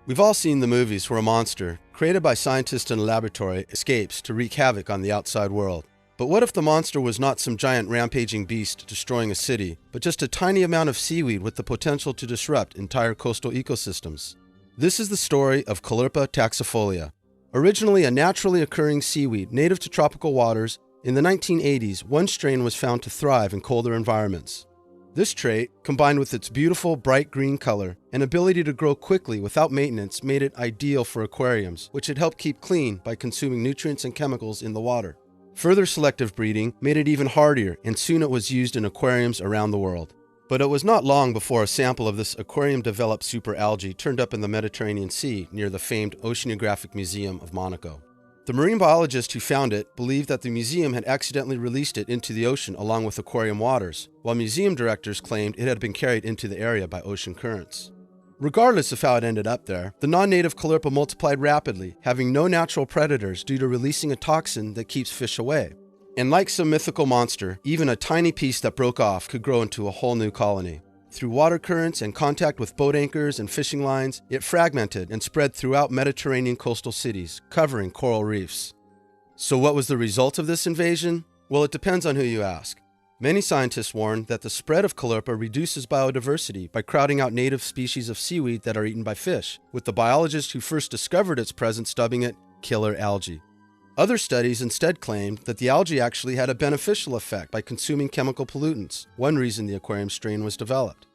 We've all seen the movies where a monster, created by scientists in a laboratory, escapes to wreak havoc on the outside world. But what if the monster was not some giant rampaging beast destroying a city, but just a tiny amount of seaweed with the potential to disrupt entire coastal ecosystems? This is the story of Caulerpa taxifolia. Originally a naturally occurring seaweed native to tropical waters, in the 1980s, one strain was found to thrive in colder environments. This trait, combined with its beautiful bright green color and ability to grow quickly without maintenance, made it ideal for aquariums, which it helped keep clean by consuming nutrients and chemicals in the water. Further selective breeding made it even hardier, and soon it was used in aquariums around the world. But it was not long before a sample of this aquarium-developed superalgae turned up in the Mediterranean Sea near the famed Oceanographic Museum of Monaco. The marine biologist who found it believed that the museum had accidentally released it into the ocean along with aquarium waters, while museum directors claimed it had been carried into the area by ocean currents. Regardless of how it ended up there, the non-native Caulerpa multiplied rapidly, having no natural predators due to releasing a toxin that keeps fish away. And like some mythical monster, even a tiny piece that broke off could grow into a whole new colony. Through water currents and contact with boat anchors and fishing lines, it fragmented and spread throughout Mediterranean coastal cities, covering coral reefs. So what was the result of this invasion? Well, it depends on who you ask. Many scientists warn that the spread of Caulerpa reduces biodiversity by crowding out native species of seaweed that are eaten by fish, with the biologist who first discovered its presence dubbing it killer algae. Other studies instead claimed that the algae actually had a beneficial effect by consuming chemical pollutants, one reason the aquarium strain was developed.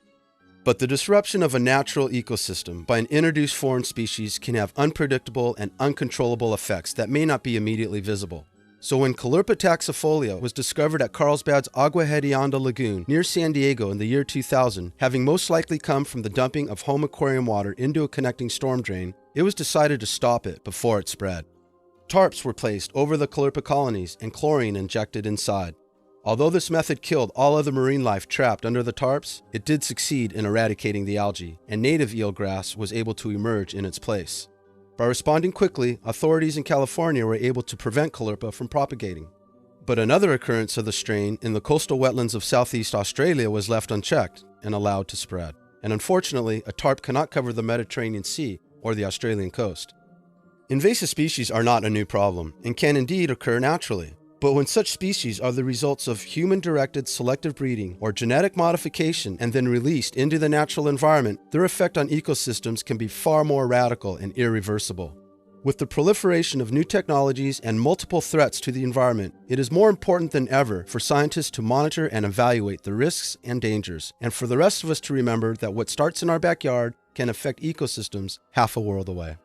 But the disruption of a natural ecosystem by an introduced foreign species can have unpredictable and uncontrollable effects that may not be immediately visible. So when Caulerpa taxifolia was discovered at Carlsbad's Agua Hedionda Lagoon near San Diego in the year 2000, having most likely come from the dumping of home aquarium water into a connecting storm drain, it was decided to stop it before it spread. Tarps were placed over the Caulerpa colonies and chlorine injected inside. Although this method killed all other marine life trapped under the tarps, it did succeed in eradicating the algae, and native eelgrass was able to emerge in its place. By responding quickly, authorities in California were able to prevent Caulerpa from propagating. But another occurrence of the strain in the coastal wetlands of Southeast Australia was left unchecked and allowed to spread. And unfortunately, a tarp cannot cover the Mediterranean Sea or the Australian coast. Invasive species are not a new problem and can indeed occur naturally. But when such species are the results of human-directed selective breeding or genetic modification and then released into the natural environment, their effect on ecosystems can be far more radical and irreversible. With the proliferation of new technologies and multiple threats to the environment, it is more important than ever for scientists to monitor and evaluate the risks and dangers, and for the rest of us to remember that what starts in our backyard can affect ecosystems half a world away.